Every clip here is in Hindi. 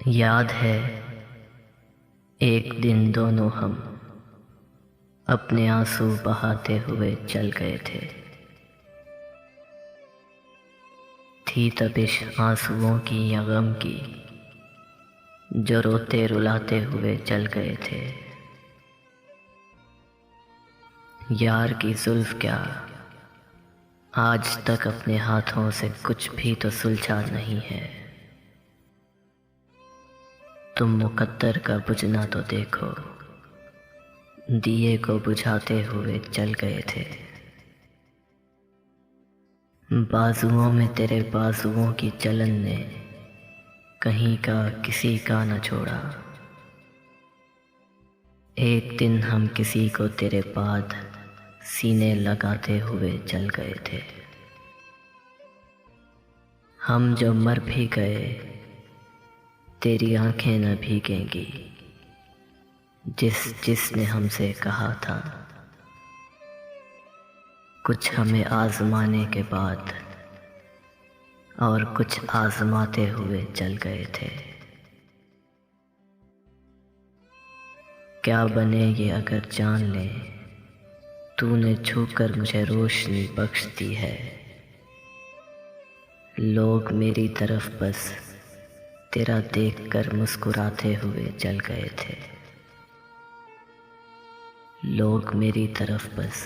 याद है एक दिन दोनों हम अपने आंसू बहाते हुए चल गए थे। थी तपिश आंसुओं की या गम की, जो रोते रुलाते हुए चल गए थे। यार की जुल्फ क्या आज तक अपने हाथों से कुछ भी तो सुलझा नहीं है। तुम मुकद्दर का बुझना तो देखो, दिए को बुझाते हुए चल गए थे। बाजुओं में तेरे बाजुओं की जलन ने कहीं का किसी का न छोड़ा। एक दिन हम किसी को तेरे बाद सीने लगाते हुए चल गए थे। हम जो मर भी गए तेरी आंखें न भीगेंगी, जिसने हमसे कहा था कुछ हमें आजमाने के बाद, और कुछ आजमाते हुए चल गए थे। क्या बने ये अगर जान ले, तूने छूकर मुझे रोशनी बख्श दी है। लोग मेरी तरफ बस तेरा देखकर मुस्कुराते हुए चल गए थे। लोग मेरी तरफ बस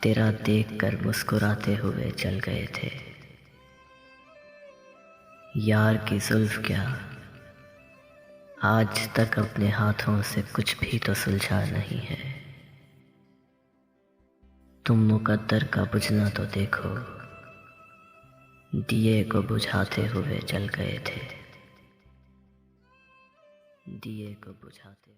तेरा देखकर मुस्कुराते हुए चल गए थे। यार की जुल्फ क्या आज तक अपने हाथों से कुछ भी तो सुलझा नहीं है। तुम मुकद्दर का बुझना तो देखो, दिए को बुझाते हुए चल गए थे। दिए को बुझाते